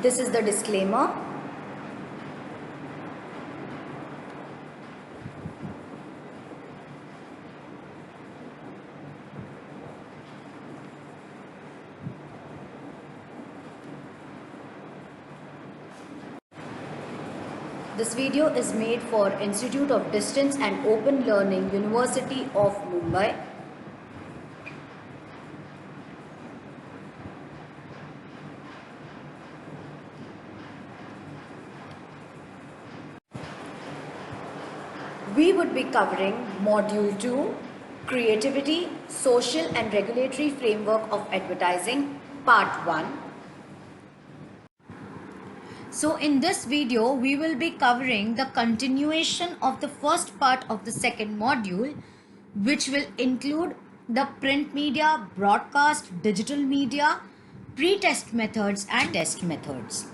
This is the disclaimer. This video is made for Institute of Distance and Open Learning, University of Mumbai. We would be covering Module 2, Creativity, Social and Regulatory Framework of Advertising, Part 1. So in this video, we will be covering the continuation of the first part of the second module, which will include the print media, broadcast, digital media, pre-test methods and test methods.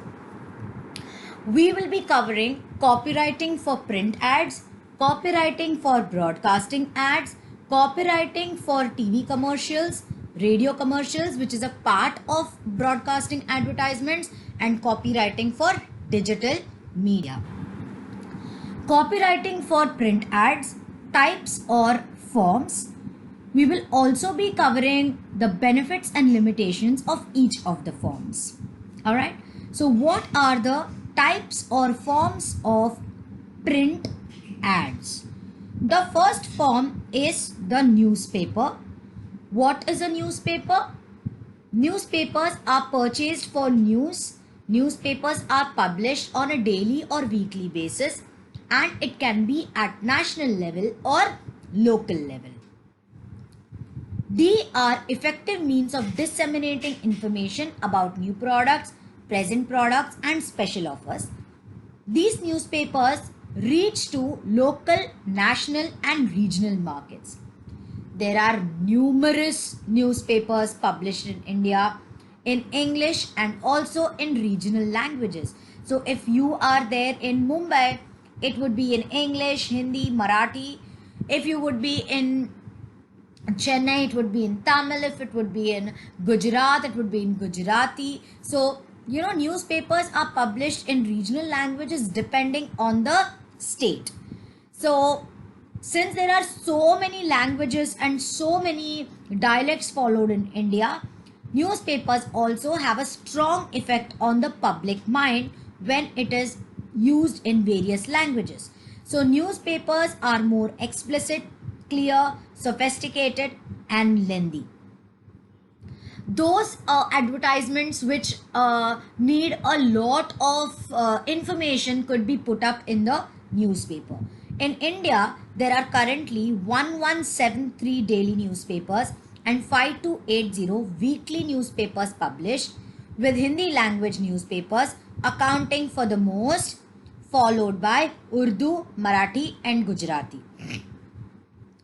We will be covering copywriting for print ads, copywriting for broadcasting ads, copywriting for TV commercials, radio commercials, which is a part of broadcasting advertisements, and copywriting for digital media. Copywriting for print ads, types or forms. We will also be covering the benefits and limitations of each of the forms. All right. So what are the types or forms of print ads? The first form is the newspaper. What is a newspaper? Newspapers are purchased for news. Newspapers are published on a daily or weekly basis, and it can be at national level or local level. They are effective means of disseminating information about new products, present products, and special offers. These newspapers reach to local, national, and regional markets. There are numerous newspapers published in India in English and also in regional languages. So if you are there in Mumbai, it would be in English, Hindi, Marathi. If you would be in Chennai, it would be in Tamil. If it would be in Gujarat, it would be in Gujarati. So, newspapers are published in regional languages depending on the state. So, since there are so many languages and so many dialects followed in India, newspapers also have a strong effect on the public mind when it is used in various languages. So newspapers are more explicit, clear, sophisticated, and lengthy. Those advertisements which need a lot of information could be put up in the newspaper. In India, there are currently 1173 daily newspapers and 5280 weekly newspapers published, with Hindi language newspapers accounting for the most, followed by Urdu, Marathi and Gujarati.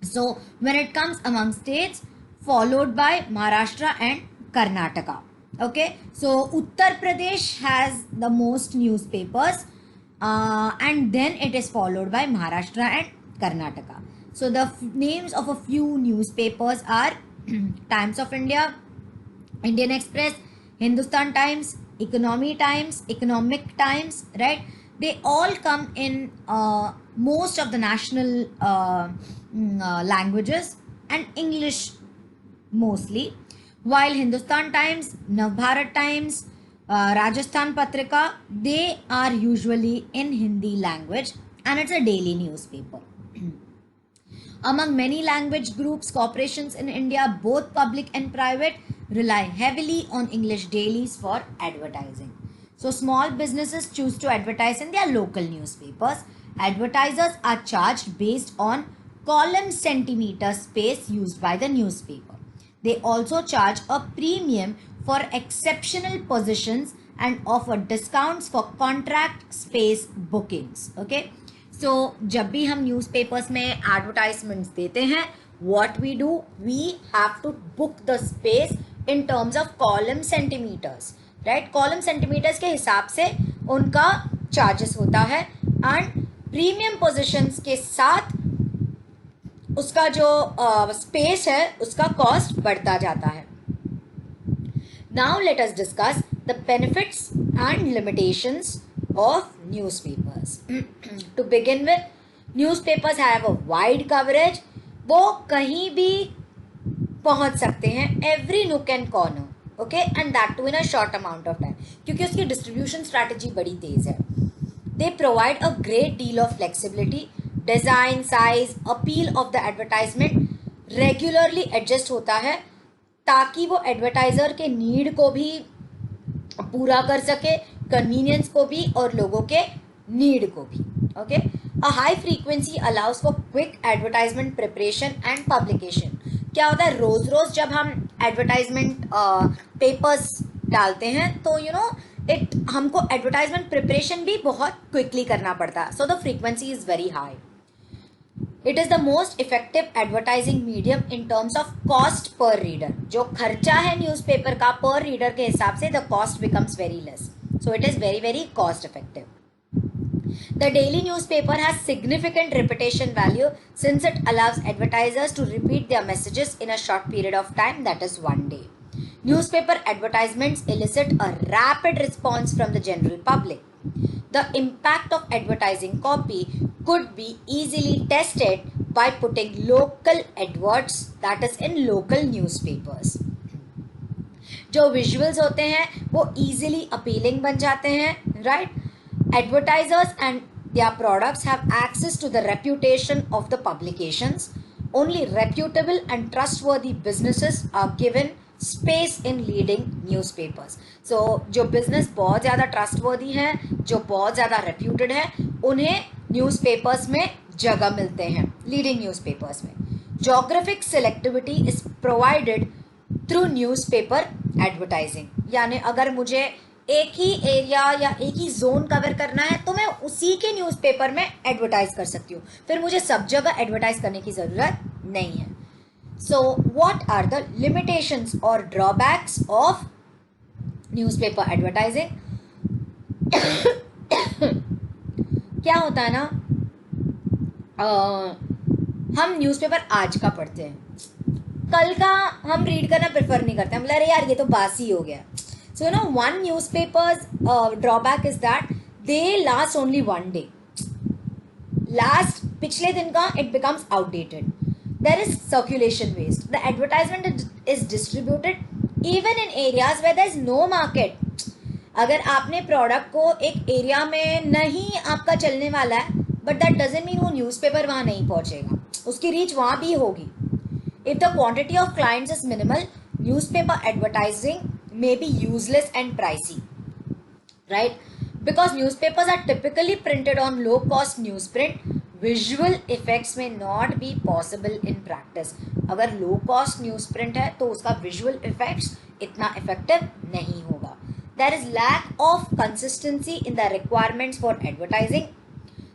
So when it comes among states, followed by Maharashtra and Karnataka. Okay, so Uttar Pradesh has the most newspapers and then it is followed by Maharashtra and Karnataka. So the names of a few newspapers are Times of India, Indian Express, Hindustan Times, Economy Times, Economic Times, right? They all come in most of the national languages and English mostly, while Hindustan Times, Navbharat Times, Rajasthan Patrika, they are usually in Hindi language and it's a daily newspaper. Among many language groups, corporations in India, both public and private, rely heavily on English dailies for advertising. So small businesses choose to advertise in their local newspapers. Advertisers are charged based on column centimeter space used by the newspaper. They also charge a premium for exceptional positions and offer discounts for contract space bookings. Okay. So जब भी हम newspapers में advertisements देते हैं, what we do, we have to book the space in terms of column centimeters, right? Column centimeters के हिसाब से उनका चार्जेस होता है and प्रीमियम पोजीशंस के साथ उसका जो स्पेस है उसका कॉस्ट बढ़ता जाता है. Now let us discuss the benefits and limitations of newspapers. To begin with, newspapers have a wide coverage. वो कहीं भी पहुंच सकते हैं, every nook and corner, okay, and that too in a short amount of time, क्योंकि उसकी distribution strategy बड़ी तेज है. They provide a great deal of flexibility. Design, size, appeal of the advertisement regularly adjust होता है ताकि वो advertiser के need को भी पूरा कर सके, कन्वीनियंस को भी और लोगों के नीड को भी. Okay, a high frequency allow us for quick advertisement preparation and publication. क्या होता है, रोज रोज जब हम एडवर्टाइजमेंट पेपर्स डालते हैं तो इट हमको एडवर्टाइजमेंट प्रिपरेशन भी बहुत क्विकली करना पड़ता है. So the frequency is very high. It is the most effective advertising medium in terms of cost per reader. जो खर्चा है न्यूज़पेपर का पर रीडर के हिसाब से the cost becomes very less. So it is very very cost effective. The daily newspaper has significant reputation value since it allows advertisers to repeat their messages in a short period of time, that is one day. Newspaper advertisements elicit a rapid response from the general public. The impact of advertising copy could be easily tested by putting local adverts, that is in local newspapers. जो visuals होते हैं वो easily appealing बन जाते हैं, right? Advertisers and their products have access to the reputation of the publications. Only reputable and trustworthy businesses are given space in leading newspapers. So जो business बहुत ज़्यादा trustworthy हैं, जो बहुत ज़्यादा reputed है, उन्हें newspapers में जगह मिलते हैं, leading newspapers में. Geographic selectivity is provided through newspaper advertising. यानी अगर मुझे एक ही एरिया या एक ही जोन कवर करना है तो मैं उसी के न्यूज़पेपर में एडवर्टाइज कर सकती हूँ, फिर मुझे सब जगह एडवर्टाइज करने की ज़रूरत नहीं है. So what are the limitations और ड्रॉबैक्स ऑफ न्यूज़पेपर एडवर्टाइजिंग. क्या होता है ना, हम न्यूज़पेपर आज का पढ़ते हैं, कल का हम रीड करना प्रेफर नहीं करते. हम बोले अरे यार ये तो बासी हो गया. So one newspaper's drawback is that they last only one day. Last पिछले दिन का it becomes outdated. There is circulation waste. The advertisement is distributed even in areas where there is no market. अगर आपने product को एक area में नहीं आपका चलने वाला है, but that doesn't mean वो न्यूज़पेपर वहाँ नहीं पहुँचेगा, उसकी रीच वहाँ भी होगी. If the quantity of clients is minimal, newspaper advertising may be useless and pricey, right? Because newspapers are typically printed on low cost newsprint, visual effects may not be possible in practice. अगर low cost newsprint है तो उसका visual effects इतना effective नहीं होगा. There is lack of consistency in the requirements for advertising.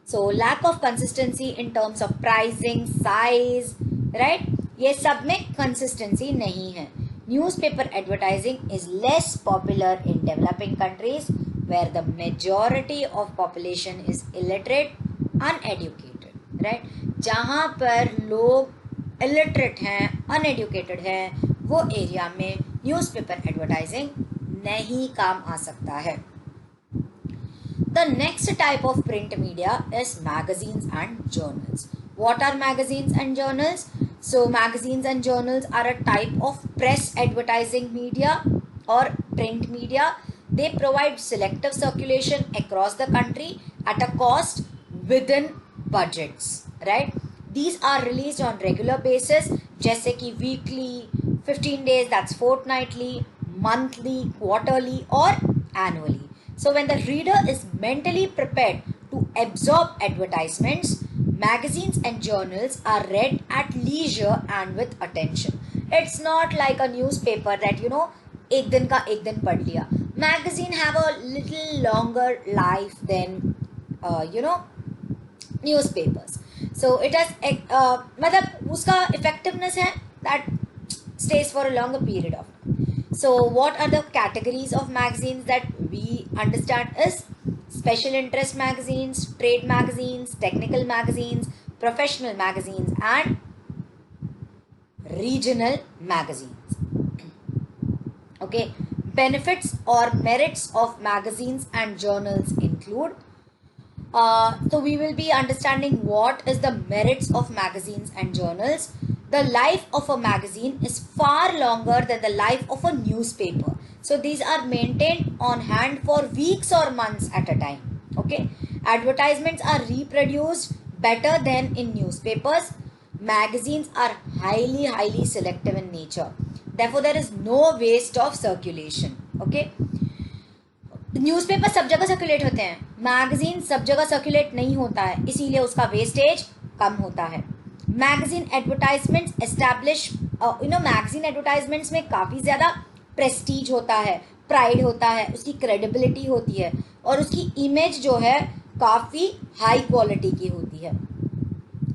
So lack of consistency in terms of pricing, size, right? ये सब में consistency नहीं है. Newspaper advertising is less popular in developing countries where the majority of population is illiterate, uneducated, right? जहाँ पर लोग illiterate हैं, uneducated हैं, वो एरिया में newspaper advertising नहीं काम आ सकता है. The next type of print media is magazines and journals. What are magazines and journals? So magazines and journals are a type of press advertising media or print media. They provide selective circulation across the country at a cost within budgets, right? These are released on regular basis, जैसे कि weekly, 15 days, that's fortnightly, monthly, quarterly or annually. So when the reader is mentally prepared to absorb advertisements, magazines and journals are read at leisure and with attention. It's not like a newspaper that एक दिन का एक दिन पढ़ लिया. Magazine have a little longer life than newspapers. So it has मतलब उसका effectiveness है that stays for a longer period of time. So what are the categories of magazines that we understand is special interest magazines, trade magazines, technical magazines, professional magazines and regional magazines. Okay, benefits or merits of magazines and journals include. So we will be understanding what is the merits of magazines and journals. The life of a magazine is far longer than the life of a newspaper. So these are maintained on hand for weeks or months at a time. Okay. Advertisements are reproduced better than in newspapers. Magazines are highly selective in nature. Therefore, there is no waste of circulation. Okay. Newspaper सब जगह circulate होते हैं, magazine सब जगह circulate नहीं होता है, इसीलिए उसका वेस्टेज कम होता है. Magazine advertisements establish magazine advertisements में काफ़ी ज़्यादा प्रेस्टीज होता है, प्राइड होता है, उसकी क्रेडिबिलिटी होती है और उसकी इमेज जो है काफ़ी हाई क्वालिटी की होती है.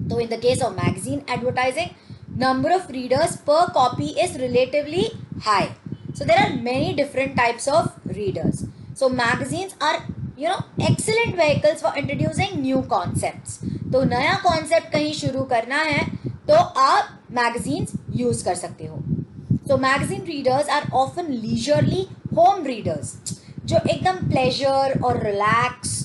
तो in the case of magazine advertising number of readers per copy is relatively high. So there are many different types of readers. So magazines are excellent vehicles for introducing new concepts. तो नया concept कहीं शुरू करना है तो आप magazines use कर सकते हो. So magazine readers are often leisurely home readers जो एकदम pleasure और relax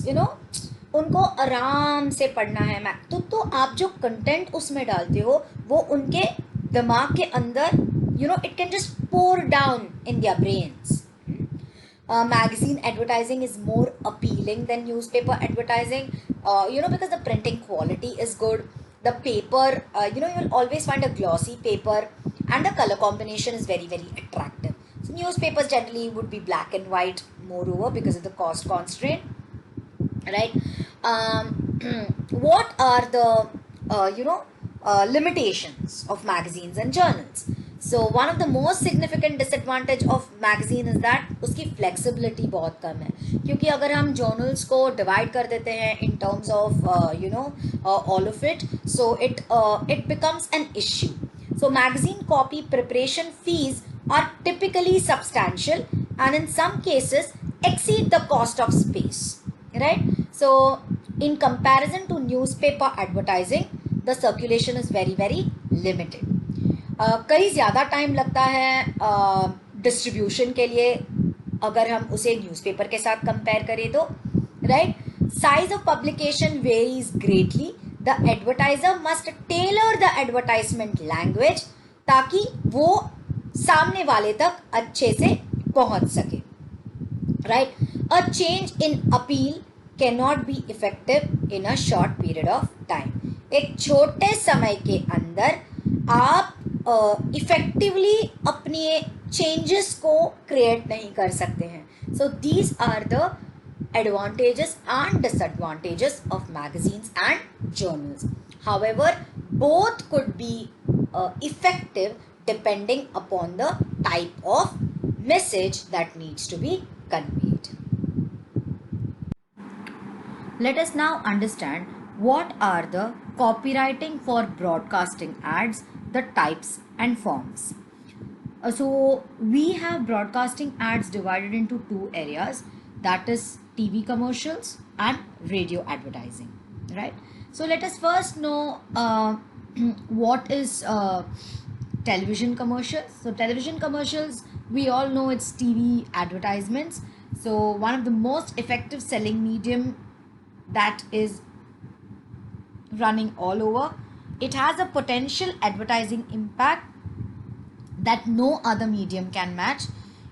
उनको आराम से पढ़ना है. तो आप जो content उसमें डालते हो वो उनके दिमाग के अंदर it can just pour down in their brains. Magazine advertising is more appealing than newspaper advertising, because the printing quality is good. The paper, you'll always find a glossy paper and the color combination is very attractive. So newspapers generally would be black and white, moreover, because of the cost constraint, right? What are the, limitations of magazines and journals? So one of the most significant disadvantage of magazine is that उसकी flexibility बहुत कम है, क्योंकि अगर हम journals को divide कर देते हैं in terms of all of it, so it becomes an issue. So magazine copy preparation fees are typically substantial and in some cases exceed the cost of space, right? So in comparison to newspaper advertising, the circulation is very limited. कई ज़्यादा time लगता है distribution के लिए अगर हम उसे newspaper के साथ कंपेयर करें तो, right. Size of publication varies greatly. The advertiser must tailor the advertisement language ताकि वो सामने वाले तक अच्छे से पहुंच सके, right. A change in appeal can not be effective in a short period of time. एक छोटे समय के अंदर आप इफेक्टिवली अपने चेंजेस को क्रिएट नहीं कर सकते हैं. So these are the advantages and disadvantages of magazines and journals. However, both could be effective depending upon the type of message that needs to be conveyed. Let us now understand what are the copywriting for broadcasting ads, the types and forms. So we have broadcasting ads divided into two areas, that is TV commercials and radio advertising, right? So let us first know what is television commercials. So television commercials, we all know it's TV advertisements. So one of the most effective selling medium that is running all over. It has a potential advertising impact that no other medium can match.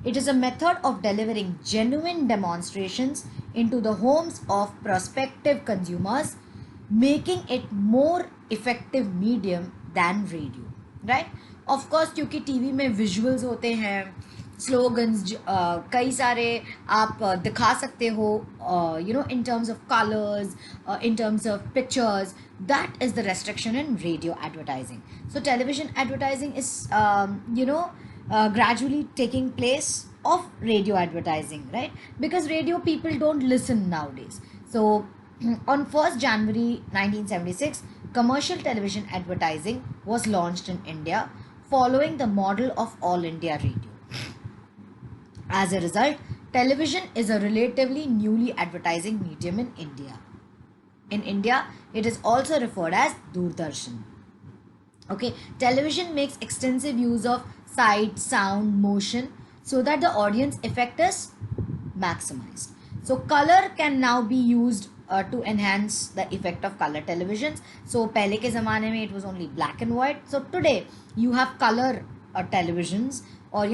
It is a method of delivering genuine demonstrations into the homes of prospective consumers, making it more effective medium than radio, right? Of course, क्योंकि TV में visuals होते हैं, slogans कई सारे आप दिखा सकते हो, in terms of colors, in terms of pictures. That is the restriction in radio advertising. So television advertising is gradually taking place of radio advertising, right? Because radio people don't listen nowadays. So on 1st January 1976, commercial television advertising was launched in India following the model of All India Radio. As a result, television is a relatively newly advertising medium in India. In India, it is also referred as Doordarshan. Okay, television makes extensive use of sight, sound, motion. so that the audience effect is maximized. So color can now be used to enhance the effect of color televisions. So pehle ke zamane mein it was only black and white. So today you have color televisions, or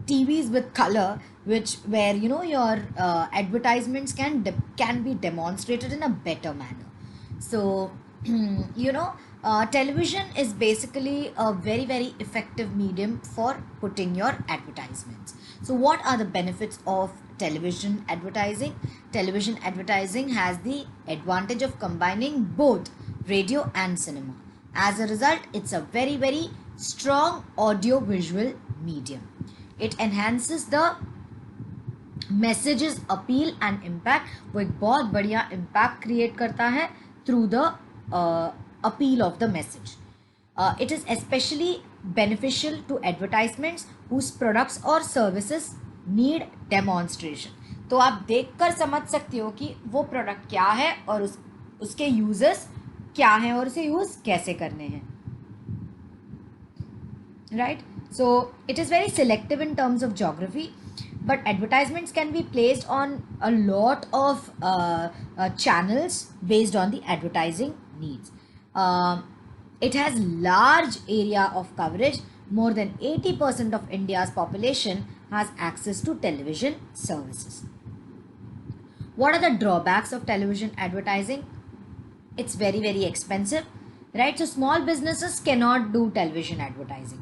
TVs with color, which where your advertisements can be demonstrated in a better manner. So television is basically a very very effective medium for putting your advertisements. So what are the benefits of television advertising? Television advertising has the advantage of combining both radio and cinema. As a result, it's a very very strong audio visual medium. It enhances the messages appeal and impact. वो एक बहुत बढ़िया impact create करता है through the appeal of the message. It is especially beneficial to advertisements whose products or services need demonstration. तो आप देखकर समझ सकते हो कि वो प्रोडक्ट क्या है और उसके यूजर्स क्या हैं और उसे यूज कैसे करने हैं. Right? So it is very selective in terms of geography, but advertisements can be placed on a lot of channels based on the advertising needs. It has large area of coverage. More than 80% of India's population has access to television services. What are the drawbacks of television advertising? It's very very expensive, right? So small businesses cannot do television advertising.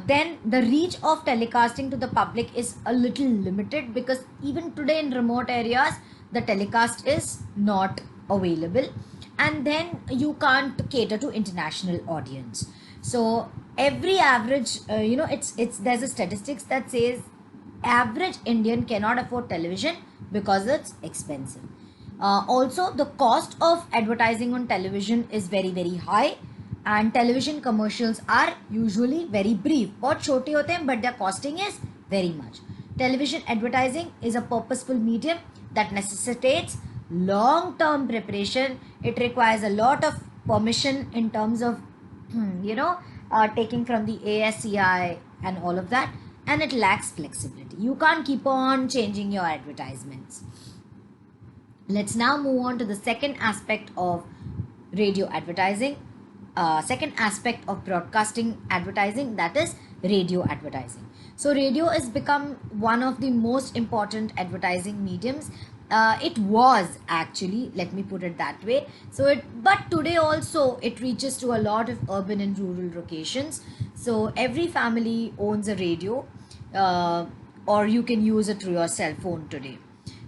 Then the reach of telecasting to the public is a little limited, because even today in remote areas the telecast is not available, and then you can't cater to international audience. So every average it's there's a statistics that says average Indian cannot afford television because it's expensive. Also the cost of advertising on television is very very high, and television commercials are usually very brief. बहुत छोटे होते हैं, but their costing is very much. Television advertising is a purposeful medium that necessitates long-term preparation. It requires a lot of permission in terms of taking from the ASCI and all of that, and it lacks flexibility. You can't keep on changing your advertisements. Let's now move on to the second aspect of radio advertising. Second aspect of broadcasting advertising, that is radio advertising. So radio has become one of the most important advertising mediums. It was actually, let me put it that way. But today also it reaches to a lot of urban and rural locations. So every family owns a radio, or you can use it through your cell phone today.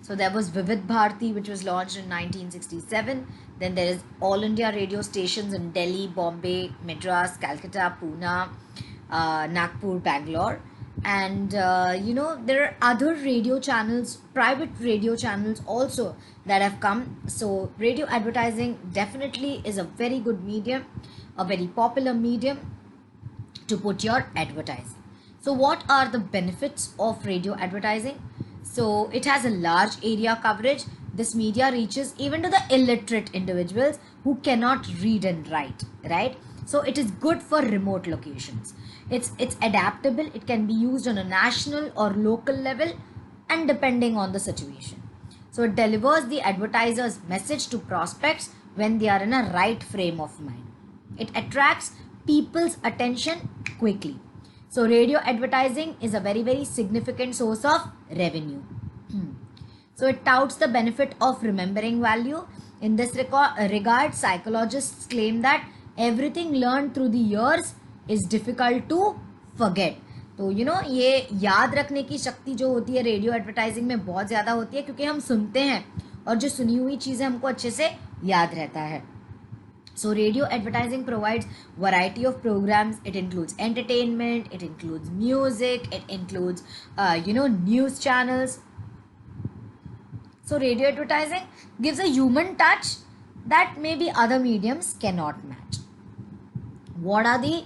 So there was Vivid Bharati, which was launched in 1967. Then there is All India radio stations in Delhi, Bombay, Madras, Calcutta, Pune, Nagpur, Bangalore. And there are other radio channels, private radio channels also that have come. So radio advertising definitely is a very good medium, a very popular medium to put your advertising. So what are the benefits of radio advertising? So it has a large area coverage. This media reaches even to the illiterate individuals who cannot read and write, right? So it is good for remote locations. It's adaptable. It can be used on a national or local level, and depending on the situation. So it delivers the advertiser's message to prospects when they are in a right frame of mind. It attracts people's attention quickly. So radio advertising is a very very significant source of revenue. So it touts the benefit of remembering value. In this regard, psychologists claim that everything learned through the years is difficult to forget. तो ये याद रखने की शक्ति जो होती है radio advertising में बहुत ज़्यादा होती है, क्योंकि हम सुनते हैं और जो सुनी हुई चीज़ें हमको अच्छे से याद रहता है. So radio advertising provides variety of programs. It includes entertainment, it includes music, it includes news channels. So radio advertising gives a human touch that maybe other mediums cannot match. What are the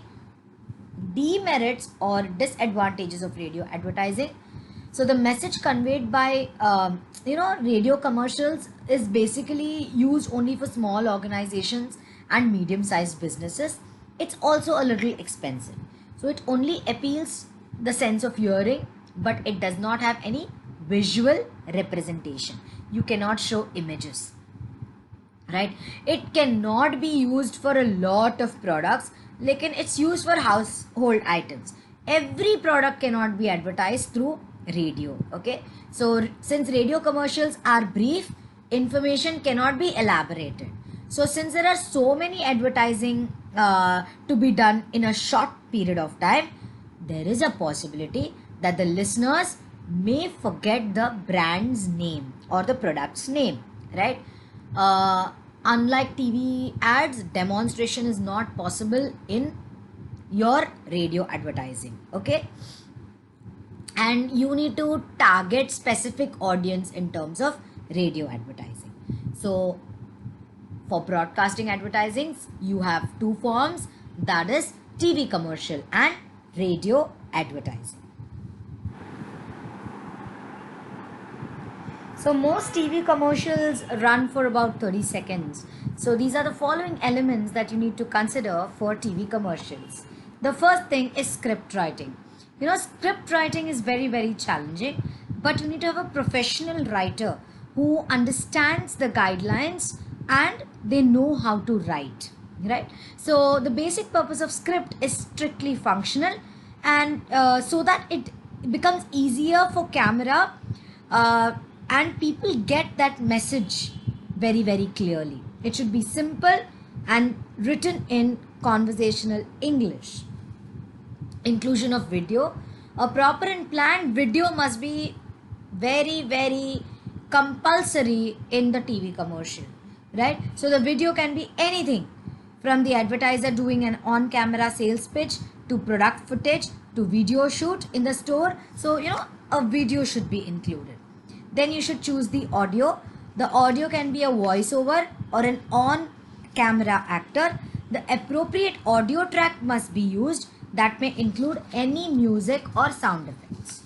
demerits or disadvantages of radio advertising? So the message conveyed by radio commercials is basically used only for small organizations and medium-sized businesses. It's also a little expensive. So it only appeals the sense of hearing, but it does not have any visual representation. You cannot show images, right? It cannot be used for a lot of products, lekin it's used for household items. Every product cannot be advertised through radio. Okay, so since radio commercials are brief, information cannot be elaborated. So since there are so many advertising to be done in a short period of time, there is a possibility that the listeners may forget the brand's name or the product's name, right? Unlike TV ads, demonstration is not possible in your radio advertising. Okay, and you need to target specific audience in terms of radio advertising. So for broadcasting advertising, you have two forms, that is TV commercial and radio advertising. So most TV commercials run for about 30 seconds. So these are the following elements that you need to consider for TV commercials. The first thing is script writing. You know, script writing is very, very challenging, but you need to have a professional writer who understands the guidelines and they know how to write, right? So the basic purpose of script is strictly functional, and so that it becomes easier for camera and people get that message very, very clearly. It should be simple and written in conversational English. Inclusion of video. A proper and planned video must be very, very compulsory in the TV commercial, right? So the video can be anything from the advertiser doing an on-camera sales pitch to product footage to video shoot in the store. So, you know, a video should be included. Then you should choose the audio. The audio can be a voiceover or an on-camera actor. The appropriate audio track must be used that may include any music or sound effects.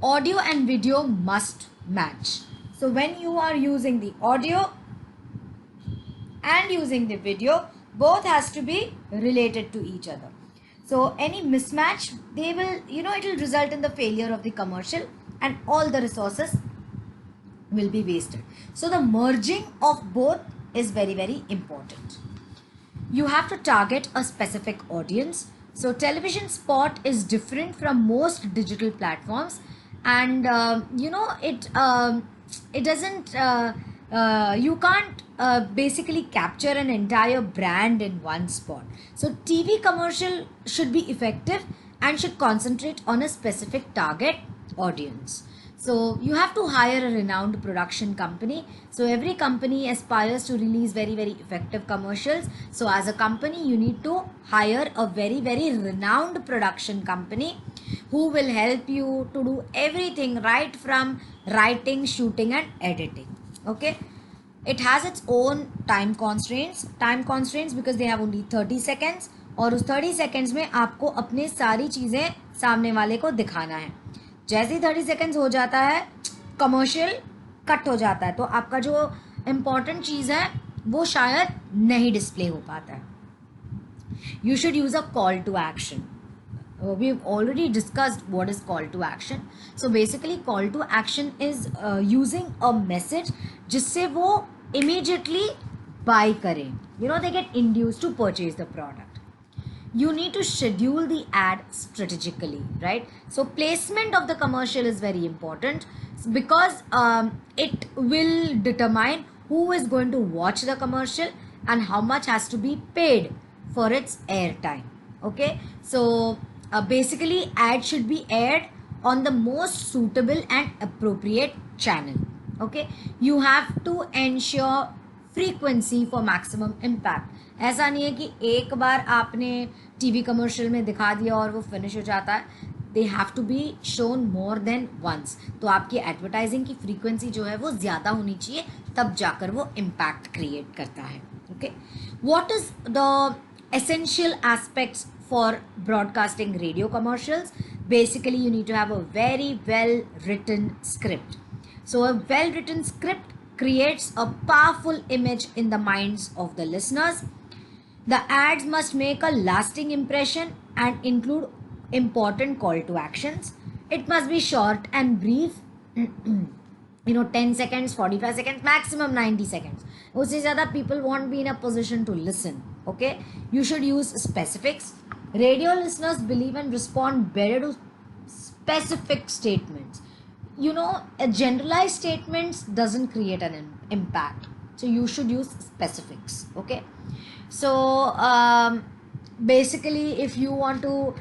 Audio and video must match. So when you are using the audio and using the video, both has to be related to each other. So any mismatch, they will, you know, it will result in the failure of the commercial and all the resources will be wasted. So the merging of both is very, very important. You have to target a specific audience. So television spot is different from most digital platforms, and you know, it doesn't you can't basically capture an entire brand in one spot. So TV commercial should be effective and should concentrate on a specific target audience. So you have to hire a renowned production company. So every company aspires to release very, very effective commercials. So as a company, you need to hire a very, very renowned production company who will help you to do everything right from writing, shooting and editing. Okay. It has its own time constraints because they have only 30 seconds और उस 30 seconds में आपको अपने सारी चीज़ें सामने वाले को दिखाना है. जैसे ही 30 seconds हो जाता है कमर्शियल कट हो जाता है, तो आपका जो इम्पॉर्टेंट चीज़ है वो शायद नहीं डिस्प्ले हो पाता है. You should use a call to action. We've already discussed what is call to action. So basically call to action is using a message जिससे वो immediately buy करें. You know, they get induced to purchase the product. You need to schedule the ad strategically, right? So placement of the commercial is very important because it will determine who is going to watch the commercial and how much has to be paid for its airtime. Okay, so basically ad should be aired on the most suitable and appropriate channel. Okay, you have to ensure frequency for maximum impact. ऐसा नहीं है कि एक बार आपने TV commercial में दिखा दिया और वो फिनिश हो जाता है. They have to be shown more than once. तो आपकी एडवर्टाइजिंग की फ्रीक्वेंसी जो है वो ज़्यादा होनी चाहिए, तब जाकर वो इम्पैक्ट क्रिएट करता है. Okay, what is the essential aspects for broadcasting radio commercials? Basically, you need to have a very well written script. So a well written script creates a powerful image in the minds of the listeners. The ads must make a lasting impression and include important call to actions. It must be short and brief. 10 seconds, 45 seconds, maximum 90 seconds. उससे ज़्यादा people won't be in a position to listen. Okay, you should use specifics. Radio listeners believe and respond better to specific statements. A generalized statements doesn't create an impact. So you should use specifics. Okay, so basically if you want to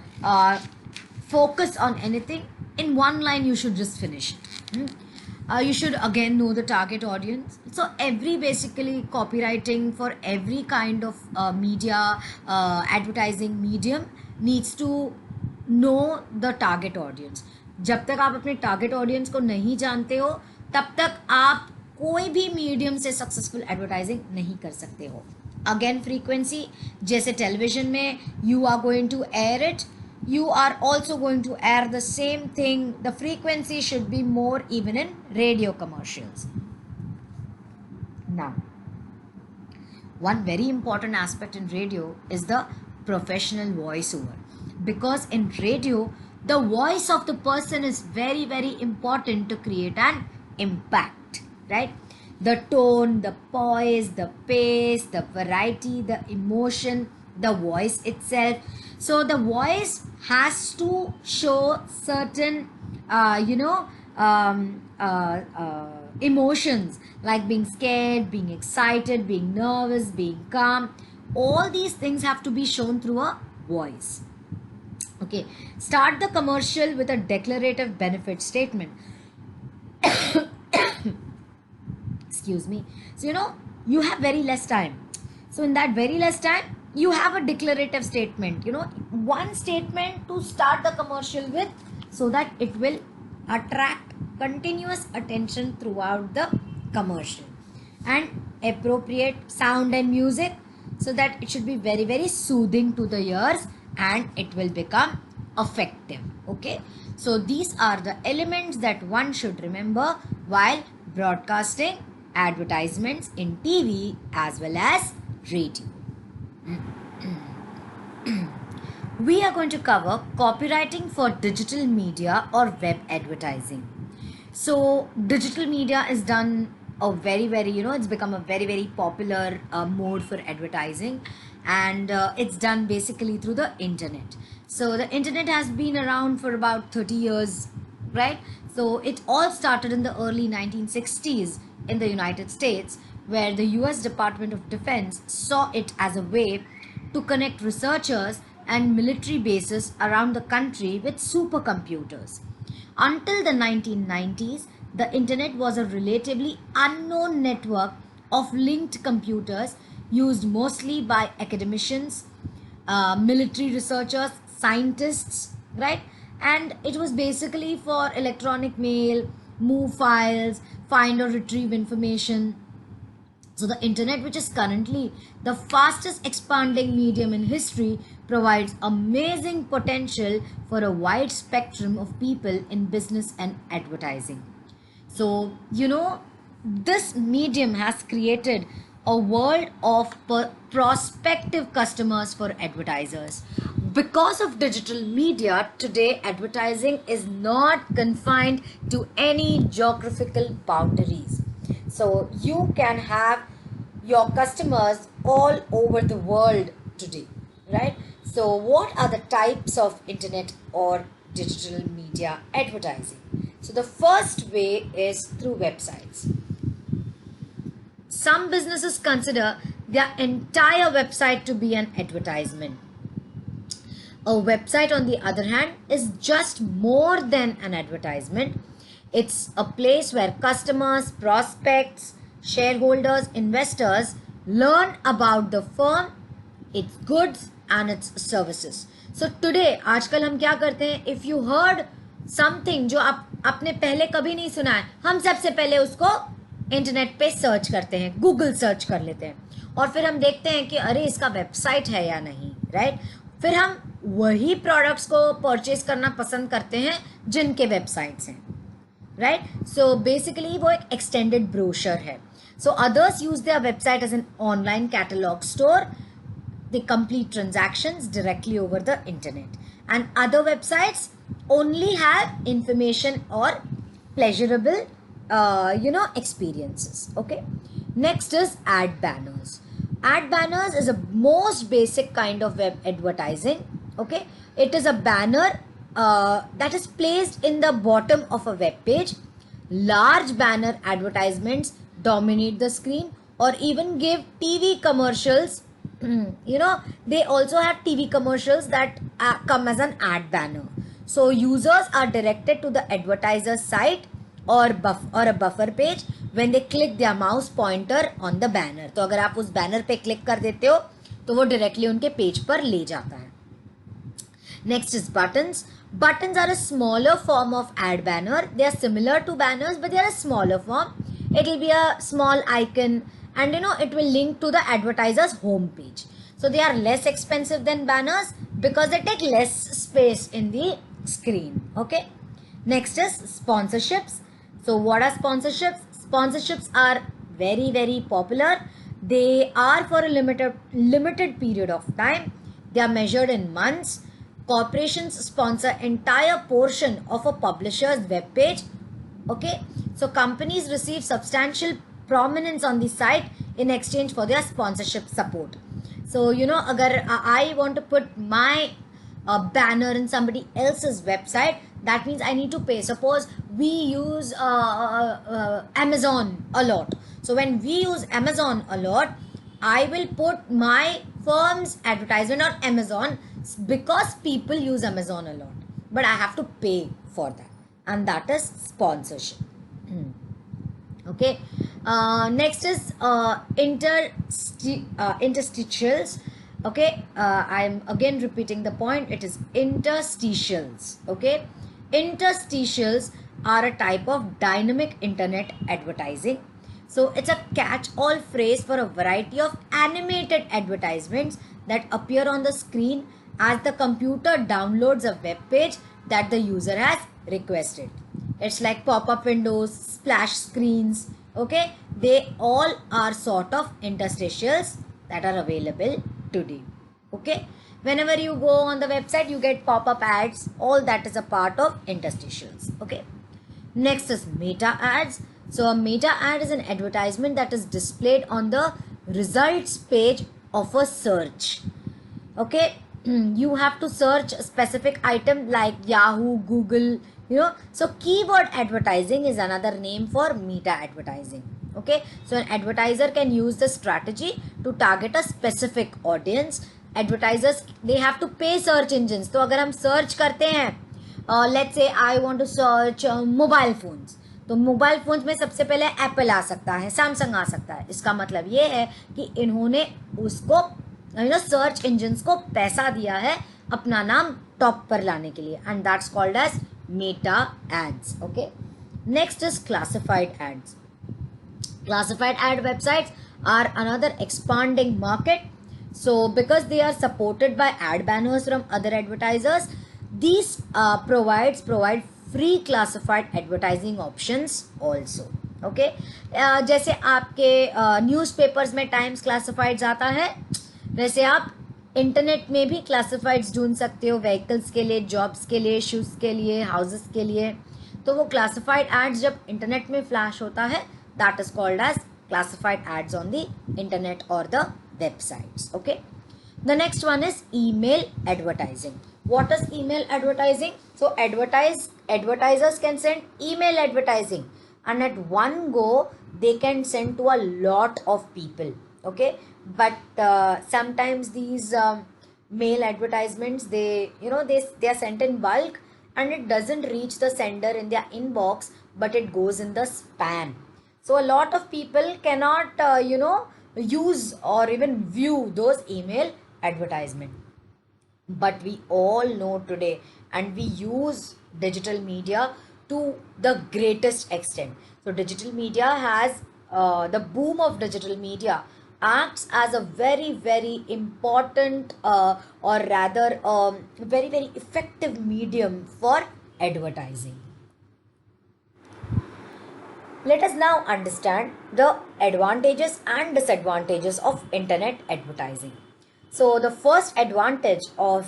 focus on anything in one line, you should just finish it. You should again know the target audience. So every basically copywriting for every kind of media advertising medium needs to know the target audience. जब तक आप अपने target audience को नहीं जानते हो तब तक आप कोई भी मीडियम से सक्सेसफुल एडवर्टाइजिंग नहीं कर सकते हो. अगेन फ्रीक्वेंसी, जैसे टेलीविजन में you are going to air it, you are also going to air the same thing. The frequency should be more even in radio commercials. Now, one very important aspect in radio is the professional voiceover, because in radio the voice of the person is very, very important to create an impact, right? The tone, the poise, the pace, the variety, the emotion, the voice itself. So the voice has to show certain emotions, like being scared, being excited, being nervous, being calm. All these things have to be shown through a voice. Okay, start the commercial with a declarative benefit statement. Excuse me. So you have very less time. So in that very less time, you have a declarative statement, one statement to start the commercial with, so that it will attract continuous attention throughout the commercial, and appropriate sound and music, so that it should be very, very soothing to the ears and it will become effective. Okay, so these are the elements that one should remember while broadcasting advertisements in TV as well as radio. We are going to cover copywriting for digital media or web advertising. So digital media is done a very, very, it's become a very, very popular mode for advertising, and it's done basically through the internet. So the internet has been around for about 30 years, right? So it all started in the early 1960s in the United States, where the US Department of Defense saw it as a way to connect researchers and military bases around the country with supercomputers. Until the 1990s, the internet was a relatively unknown network of linked computers used mostly by academicians, military researchers, scientists, right? And it was basically for electronic mail, move files, find or retrieve information. So the internet, which is currently the fastest expanding medium in history, provides amazing potential for a wide spectrum of people in business and advertising. So, this medium has created a world of prospective customers for advertisers. Because of digital media, today advertising is not confined to any geographical boundaries. So you can have your customers all over the world today, right? So what are the types of internet or digital media advertising? So the first way is through websites. Some businesses consider their entire website to be an advertisement. A website, on the other hand, is just more than an advertisement. It's a place where customers, prospects, shareholders, investors learn about the firm, its goods and its services. So today, आजकल हम क्या करते हैं? If you heard something जो आपने पहले कभी नहीं सुना है, हम सबसे पहले उसको इंटरनेट पे सर्च करते हैं, गूगल सर्च कर लेते हैं, और फिर हम देखते हैं कि अरे इसका वेबसाइट है या नहीं, राइट? फिर हम वही प्रोडक्ट्स को परचेज करना पसंद करते हैं जिनके वेबसाइट्स हैं, राइट? सो बेसिकली वो एक एक्सटेंडेड ब्रोशर है. So others use their website as an online catalogue store they complete transactions directly over the internet, and other websites only have information or pleasurable experiences. Okay, next is ad banners. Ad banners is a most basic kind of web advertising. Okay, it is a banner that is placed in the bottom of a web page. Large banner advertisements dominate the screen or even give TV commercials. They also have TV commercials that come as an ad banner. So users are directed to the advertiser's site or a buffer page when they click their mouse pointer on the banner. तो अगर आप उस banner पे click कर देते हो तो वो directly उनके पेज पर ले जाता है. Next is buttons. Buttons are a smaller form of ad banner. They are similar to banners, but they are a smaller form. It will be a small icon, and it will link to the advertiser's home page. So they are less expensive than banners because they take less space in the screen. Okay. Next is sponsorships. So what are sponsorships? Sponsorships are very, very popular. They are for a limited period of time. They are measured in months. Corporations sponsor entire portion of a publisher's web page. Okay, so companies receive substantial prominence on the site in exchange for their sponsorship support. So agar I want to put my banner in somebody else's website, that means I need to pay. Suppose we use Amazon a lot. So when we use Amazon a lot, I will put my firm's advertisement on Amazon because people use Amazon a lot. But I have to pay for that. And that is sponsorship. Okay. Next is interstitials. Okay. I am again repeating the point. It is interstitials. Okay. Interstitials are a type of dynamic internet advertising. So it's a catch-all phrase for a variety of animated advertisements that appear on the screen as the computer downloads a web page that the user has requested. It's like pop-up windows, splash screens. Okay, they all are sort of interstitials that are available today. Okay, whenever you go on the website, you get pop-up ads. All that is a part of interstitials. Okay, next is meta ads. So a meta ad is an advertisement that is displayed on the results page of a search. Okay, you have to search a specific item like Yahoo, Google, So keyword advertising is another name for meta advertising. Okay, so an advertiser can use the strategy to target a specific audience. Advertisers, they have to pay search engines. तो अगर हम search करते हैं, let's say I want to search mobile phones. तो mobile phones में सबसे पहले Apple आ सकता है, सैमसंग आ सकता है. इसका मतलब ये है कि इन्होंने उसको सर्च इंजन्स को पैसा दिया है अपना नाम टॉप पर लाने के लिए, and that's called as meta ads. Okay, next is classified ads. Classified ad websites are another expanding market. So because they are supported by ad banners from other advertisers, these provide free classified advertising options also. Okay, जैसे आपके newspapers में times classifieds आता है, वैसे आप internet में भी classifieds ढूंढ सकते हो, व्हीकल्स के लिए, जॉब्स के लिए, शूज़ के लिए, हाउसेस के लिए. तो वो क्लासिफाइड एड्स जब इंटरनेट में फ्लैश होता है, that is called as classified ads on the internet or the websites. Okay, the next one is email advertising. What is email advertising? So advertisers can send email advertising, and at one go they can send to a lot of people. Okay, but sometimes these mail advertisements, they are sent in bulk and it doesn't reach the sender in their inbox, but it goes in the spam. So a lot of people cannot use or even view those email advertisement. But we all know today, and we use digital media to the greatest extent. So digital media has the boom of digital media acts as a very, very important or rather very, very effective medium for advertising. Let us now understand the advantages and disadvantages of internet advertising. So the first advantage of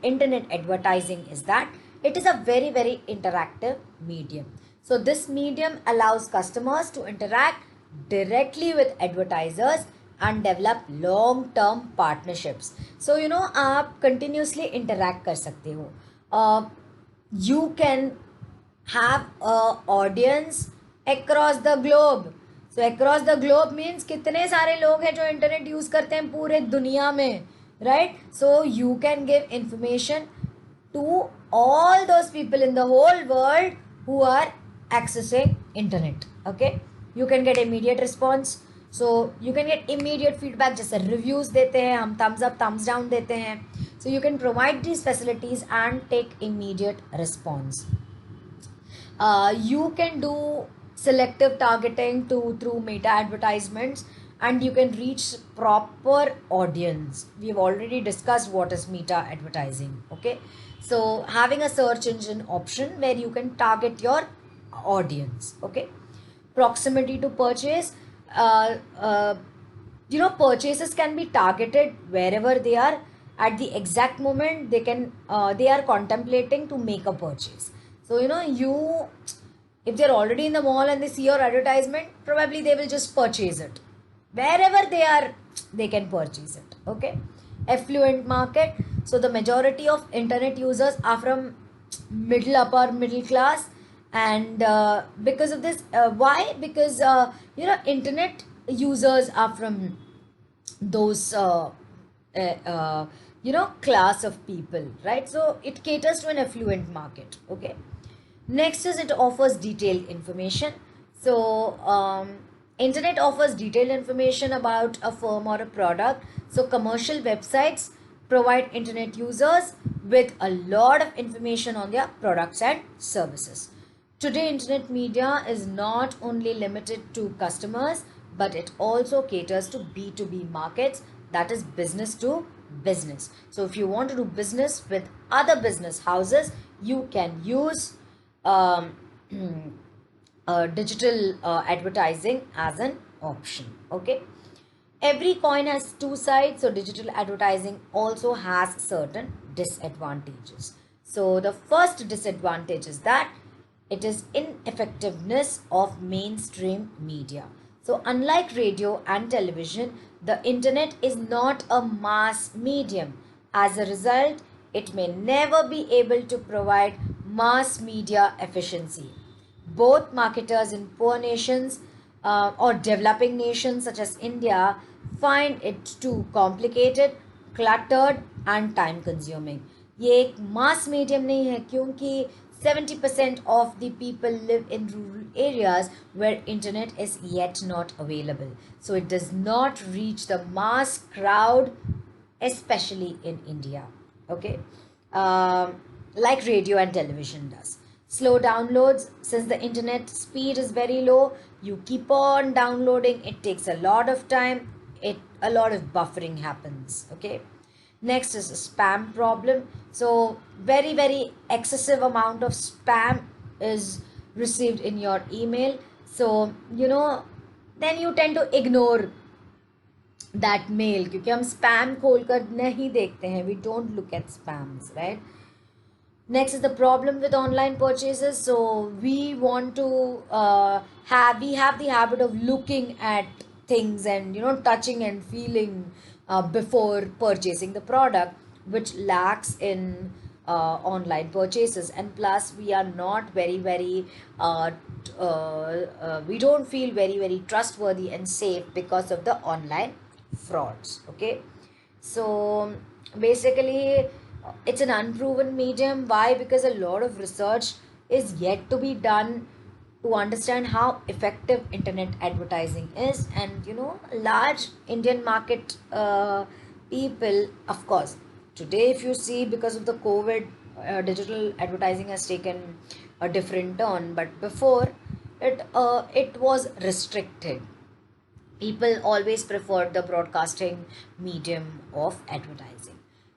internet advertising is that it is a very, very interactive medium. So this medium allows customers to interact directly with advertisers and develop long term partnerships. So आप continuously interact कर सकते हो. You can have a audience across the globe. So across the globe means कितने सारे लोग हैं जो internet use करते हैं पूरे दुनिया में, right? So you can give information to all those people in the whole world who are accessing internet. Okay, you can get immediate response. So you can get immediate feedback. जैसे reviews देते हैं हम, thumbs up thumbs down देते हैं. So you can provide these facilities and take immediate response. You can do selective targeting through meta advertisements, and you can reach proper audience. We've already discussed what is meta advertising. Okay, so having a search engine option where you can target your audience. Okay, proximity to purchase. Purchases can be targeted wherever they are at the exact moment they are contemplating to make a purchase. So if they're already in the mall and they see your advertisement, probably they will just purchase it. Wherever they are, they can purchase it. Okay. Affluent market. So the majority of internet users are from upper middle class, and because of this, why? Because internet users are from those class of people, right? So it caters to an affluent market. Okay. Next is it offers detailed information. So internet offers detailed information about a firm or a product. So commercial websites provide internet users with a lot of information on their products and services. Today, internet media is not only limited to customers, but it also caters to B2B markets, that is business to business. So if you want to do business with other business houses, you can use digital advertising as an option. Okay, every coin has two sides, so digital advertising also has certain disadvantages. So the first disadvantage is that it is ineffectiveness of mainstream media. So unlike radio and television, the internet is not a mass medium. As a result, it may never be able to provide mass media efficiency. Both marketers in poor nations or developing nations such as India find it too complicated, cluttered and time consuming. ये एक mass medium नहीं है क्योंकि 70% of the people live in rural areas where internet is yet not available. So it does not reach the mass crowd, especially in India. Okay. Like radio and television does. Slow downloads. Since the internet speed is very low, you keep on downloading. It takes a lot of time. A lot of buffering happens. Okay. Next is a spam problem. So very, very excessive amount of spam is received in your email. So, then you tend to ignore that mail क्योंकि हम spam खोल कर नहीं देखते हैं. We don't look at spams, right? Next is the problem with online purchases. So we want to have the habit of looking at things and touching and feeling before purchasing the product, which lacks in online purchases. And plus we are not very we don't feel very trustworthy and safe because of the online frauds. Okay, so basically it's an unproven medium. Why? Because a lot of research is yet to be done to understand how effective internet advertising is. And large Indian market people, of course, today if you see, because of the COVID, digital advertising has taken a different turn, but before it was restricted. People always preferred the broadcasting medium of advertising.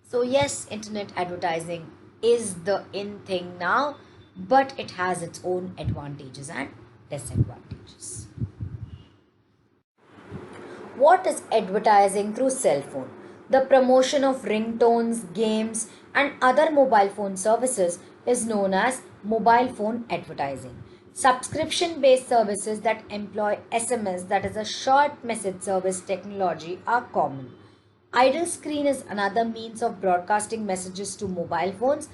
So yes, internet advertising is the in thing now, but it has its own advantages and disadvantages. What is advertising through cell phone? The promotion of ringtones, games, and other mobile phone services is known as mobile phone advertising. Subscription based services that employ SMS, that is a short message service technology, are common. Idle screen is another means of broadcasting messages to mobile phones,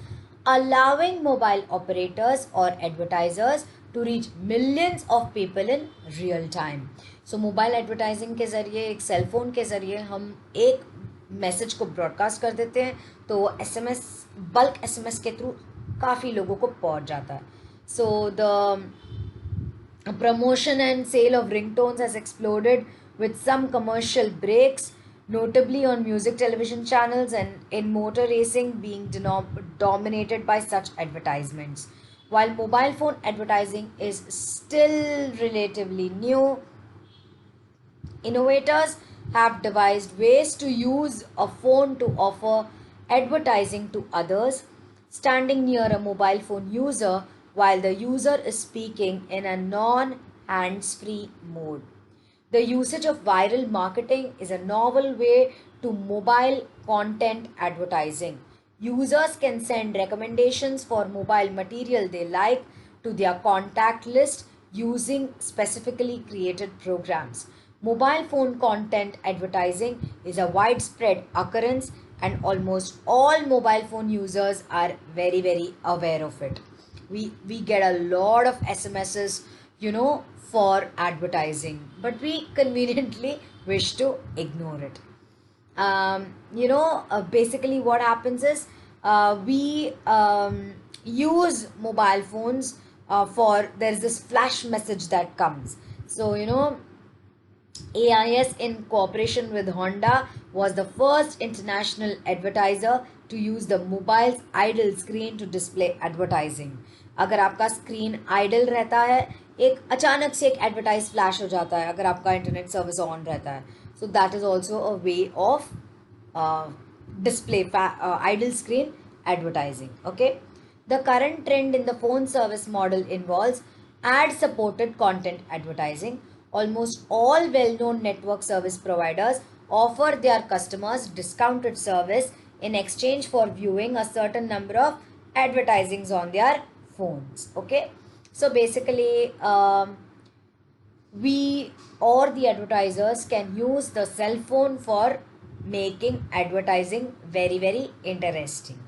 allowing mobile operators or advertisers to reach millions of people in real time. So mobile advertising के ज़रिए एक cell phone के ज़रिए हम एक message को broadcast कर देते हैं तो SMS बल्क SMS के थ्रू काफ़ी लोगों को पहुंच जाता है. So the promotion and sale of ringtones has exploded with some commercial breaks, notably on music television channels and in motor racing being dominated by such advertisements. While mobile phone advertising is still relatively new, innovators have devised ways to use a phone to offer advertising to others standing near a mobile phone user while the user is speaking in a non-hands-free mode. The usage of viral marketing is a novel way to mobile content advertising. Users can send recommendations for mobile material they like to their contact list using specifically created programs. Mobile phone content advertising is a widespread occurrence and almost all mobile phone users are very aware of it. We get a lot of SMSs, for advertising, but we conveniently wish to ignore it. Basically what happens is we use mobile phones for there's this flash message that comes. So AIS in cooperation with Honda was the first international advertiser to use the mobile's idle screen to display advertising. अगर आपका screen idol रहता है एक अचानक से एक advertise flash हो जाता है अगर आपका इंटरनेट सर्विस ऑन रहता है. So that is also a way of display idle screen advertising. Okay, the current trend in the phone service model involves ad supported content advertising. Almost all well-known network service providers offer their customers discounted service in exchange for viewing a certain number of advertisings on their phones. Okay, so basically we or the advertisers can use the cell phone for making advertising very interesting.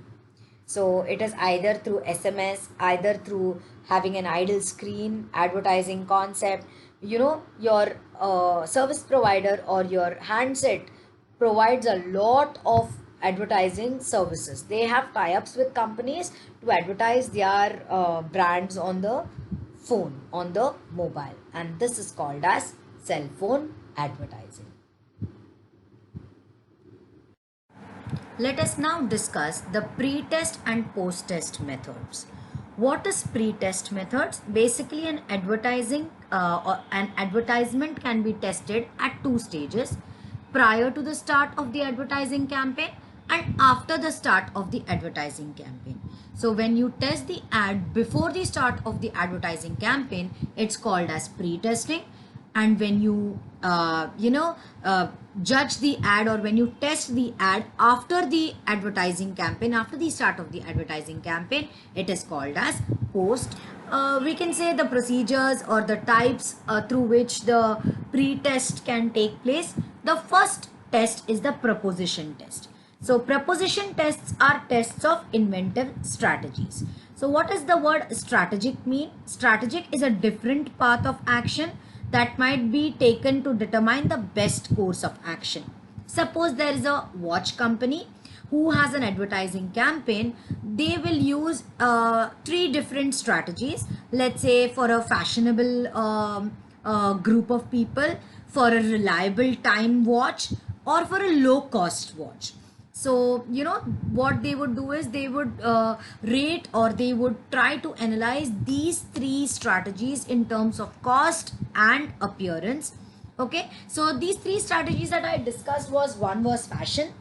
So it is either through SMS, either through having an idle screen advertising concept. Your service provider or your handset provides a lot of advertising services. They have tie-ups with companies to advertise their brands on the phone, on the mobile, and this is called as cell phone advertising. Let us now discuss the pre-test and post-test methods. What is pre-test methods? Basically, an advertisement can be tested at two stages: prior to the start of the advertising campaign and after the start of the advertising campaign. So when you test the ad before the start of the advertising campaign, it's called as pre-testing. And when you judge the ad, or when you test the ad after the advertising campaign, after the start of the advertising campaign, it is called as post. We can say the procedures or the types through which the pre-test can take place. The first test is the proposition test. So proposition tests are tests of inventive strategies. So what does the word strategic mean? Strategic is a different path of action that might be taken to determine the best course of action. Suppose there is a watch company who has an advertising campaign. They will use three different strategies. Let's say for a fashionable group of people, for a reliable time watch, or for a low cost watch. So what they would do is they would rate, or they would try to analyze these three strategies in terms of cost and appearance. Okay, so these three strategies that I discussed was, one was fashion,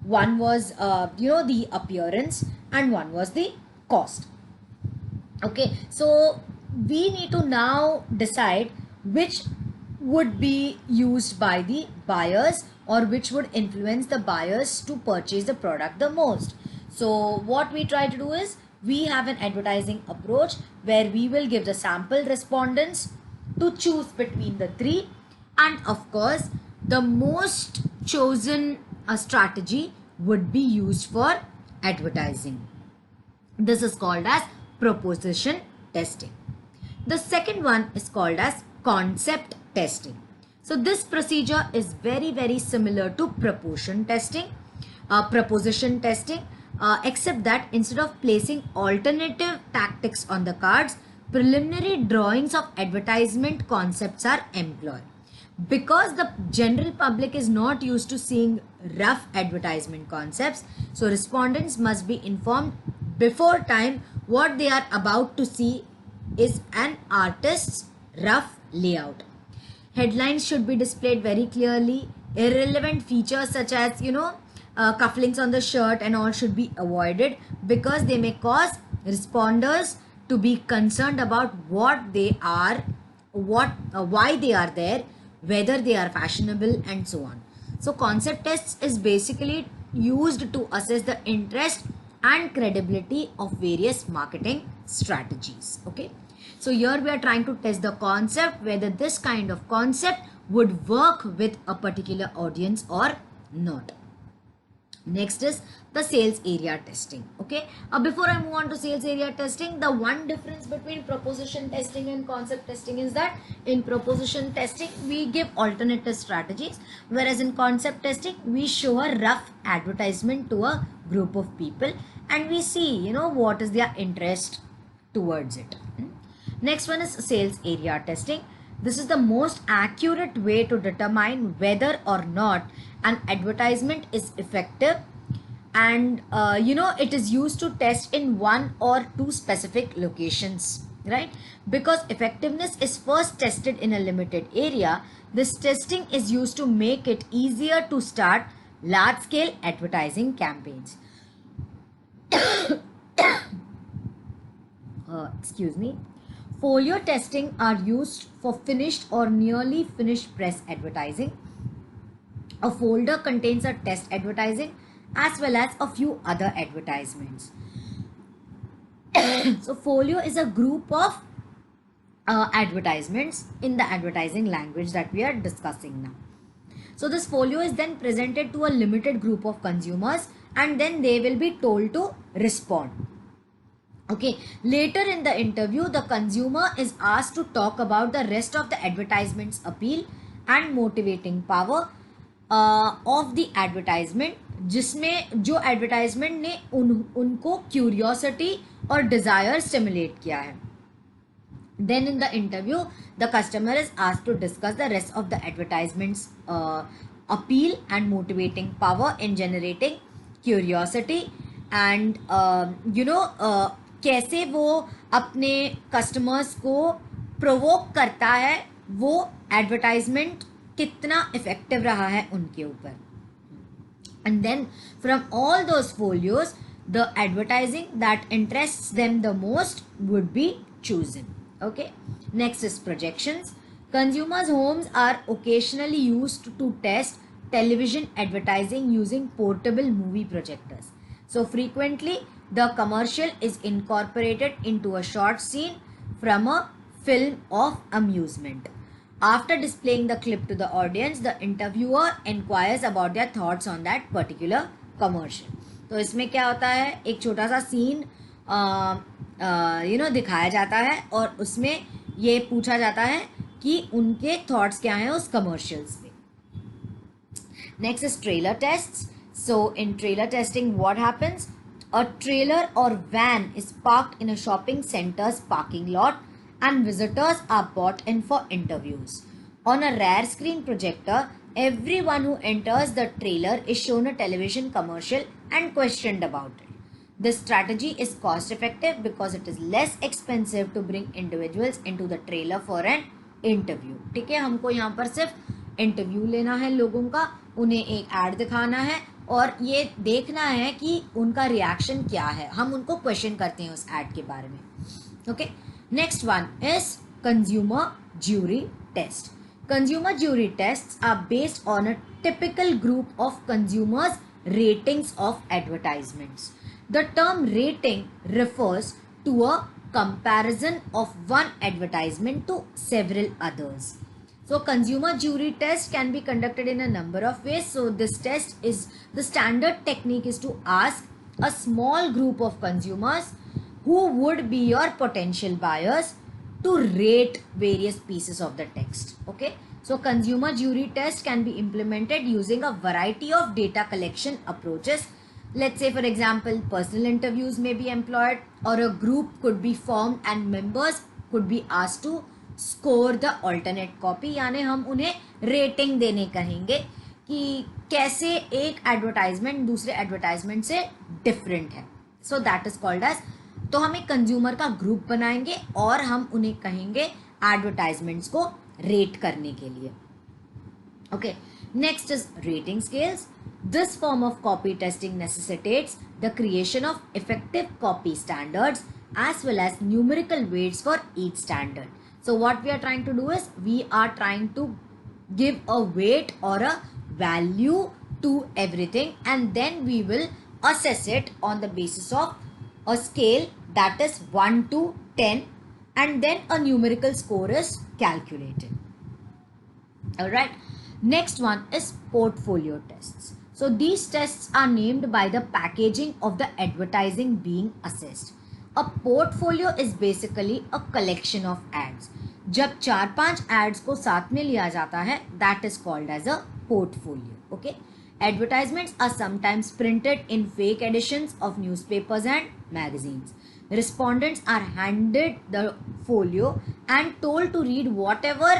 one was the appearance, and one was the cost. Okay, so we need to now decide which would be used by the buyers or which would influence the buyers to purchase the product the most. So what we try to do is we have an advertising approach where we will give the sample respondents to choose between the three, and of course the most chosen strategy would be used for advertising. This is called as proposition testing. The second one is called as concept testing. So this procedure is very similar to proposition testing, except that instead of placing alternative tactics on the cards, preliminary drawings of advertisement concepts are employed. Because the general public is not used to seeing rough advertisement concepts, so respondents must be informed before time what they are about to see is an artist's rough layout. Headlines should be displayed very clearly. Irrelevant features such as cufflinks on the shirt and all should be avoided, because they may cause responders to be concerned about what they are, why they are there, whether they are fashionable, and so on. So concept tests is basically used to assess the interest and credibility of various marketing strategies. Okay, so here we are trying to test the concept, whether this kind of concept would work with a particular audience or not. Next is the sales area testing. Okay, before I move on to sales area testing, the one difference between proposition testing and concept testing is that in proposition testing we give alternative strategies, whereas in concept testing we show a rough advertisement to a group of people and we see what is their interest towards it. Next one is sales area testing. This is the most accurate way to determine whether or not an advertisement is effective, and it is used to test in one or two specific locations, right? Because effectiveness is first tested in a limited area, this testing is used to make it easier to start large scale advertising campaigns. Excuse me. Folio testing are used for finished or nearly finished press advertising. A folder contains a test advertising as well as a few other advertisements. So folio is a group of advertisements in the advertising language that we are discussing now. So this folio is then presented to a limited group of consumers and then they will be told to respond. Okay, later in the interview, the consumer is asked to talk about the rest of the advertisement's appeal and motivating power of the advertisement, जिसमें जो advertisement ने उनको curiosity और desire stimulate किया है. Then in the interview, the customer is asked to discuss the rest of the advertisement's appeal and motivating power in generating curiosity and कैसे वो अपने कस्टमर्स को प्रोवोक करता है, वो एडवर्टाइजमेंट कितना इफेक्टिव रहा है उनके ऊपर. And then from all those folios the advertising that interests them the most would be chosen. Okay, next is projections. Consumers' homes are occasionally used to test television advertising using portable movie projectors. So frequently the commercial is incorporated into a short scene from a film of amusement. After displaying the clip to the audience, the interviewer inquires about their thoughts on that particular commercial. तो इसमें क्या होता है, एक छोटा सा scene दिखाया जाता है और उसमें ये पूछा जाता है कि उनके थॉट्स क्या हैं उस कमर्शियल्स पे. Next is trailer tests. So in trailer testing what happens, a trailer or van is parked in a shopping center's parking lot and visitors are brought in for interviews. On a rare screen projector, everyone who enters the trailer is shown a television commercial and questioned about it. This strategy is cost effective because it is less expensive to bring individuals into the trailer for an interview. ठीक है, हमको यहाँ पर सिर्फ interview लेना है लोगों का, उन्हें एक ऐड दिखाना है और ये देखना है कि उनका रिएक्शन क्या है. हम उनको क्वेश्चन करते हैं उस ऐड के बारे में. Okay, next one is consumer jury test. Consumer jury tests are based on a typical group of consumers' ratings of advertisements. The term rating refers to a comparison of one advertisement to several others. So consumer jury test can be conducted in a number of ways. So this test is, the standard technique is to ask a small group of consumers who would be your potential buyers to rate various pieces of the text. Okay, so consumer jury test can be implemented using a variety of data collection approaches. Let's say, for example, personal interviews may be employed, or a group could be formed and members could be asked to score the alternate copy. यानी हम उन्हें rating देने कहेंगे कि कैसे एक advertisement दूसरे advertisement से डिफरेंट है. So that is called as, तो हम एक कंज्यूमर का ग्रुप बनाएंगे और हम उन्हें कहेंगे एडवर्टाइजमेंट्स को रेट करने के लिए. Okay, next is rating scales. This form of copy testing necessitates the creation of effective copy standards as well as numerical weights for each standard. So what we are trying to do is, we are trying to give a weight or a value to everything, and then we will assess it on the basis of a scale that is 1 to 10, and then a numerical score is calculated. Alright, next one is portfolio tests. So these tests are named by the packaging of the advertising being assessed. A portfolio is basically a collection of ads. जब 4-5 ads को साथ में लिया जाता है, that is called as a portfolio. Okay, advertisements are sometimes printed in fake editions of newspapers and magazines. Respondents are handed the folio and told to read whatever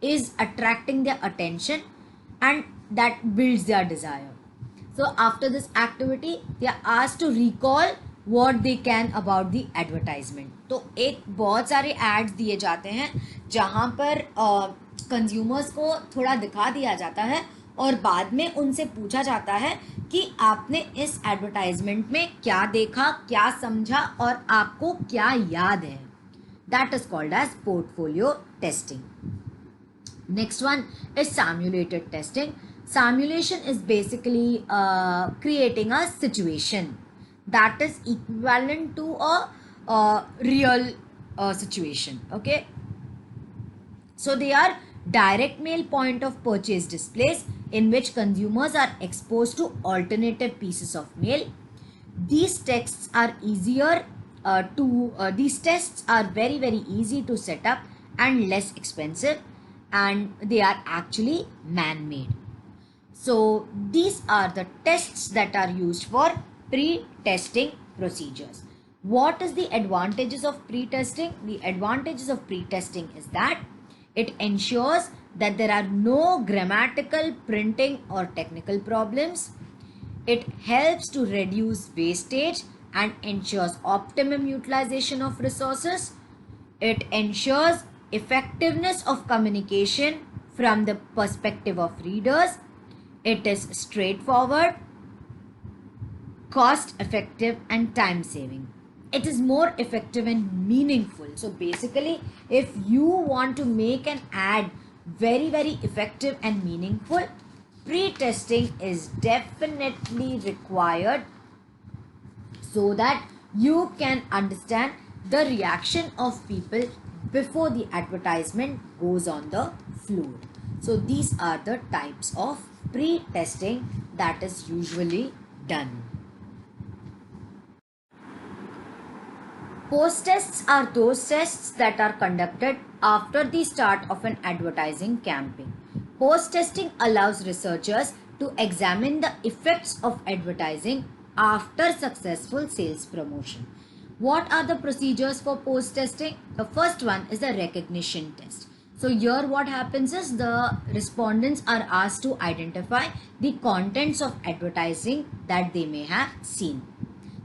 is attracting their attention and that builds their desire. So after this activity, they are asked to recall what they can about the advertisement. तो एक बहुत सारे ads दिए जाते हैं जहाँ पर consumers को थोड़ा दिखा दिया जाता है और बाद में उनसे पूछा जाता है कि आपने इस advertisement में क्या देखा, क्या समझा और आपको क्या याद है. That is called as portfolio testing. Next one is simulated testing. Simulation is basically creating a situation that is equivalent to a real situation. Okay, so they are direct mail point of purchase displays in which consumers are exposed to alternative pieces of mail. These tests are these tests are very easy to set up and less expensive, and they are actually man-made. So these are the tests that are used for pre-testing procedures. What is the advantages of pre-testing? The advantages of pre-testing is that it ensures that there are no grammatical, printing or technical problems. It helps to reduce wastage and ensures optimum utilization of resources. It ensures effectiveness of communication from the perspective of readers. It is straightforward, cost effective and time saving. It is more effective and meaningful. So basically, if you want to make an ad very effective and meaningful, pre-testing is definitely required so that you can understand the reaction of people before the advertisement goes on the floor. So these are the types of pre-testing that is usually done. Post-tests are those tests that are conducted after the start of an advertising campaign. Post-testing allows researchers to examine the effects of advertising after successful sales promotion. What are the procedures for post-testing? The first one is the recognition test. So here what happens is the respondents are asked to identify the contents of advertising that they may have seen.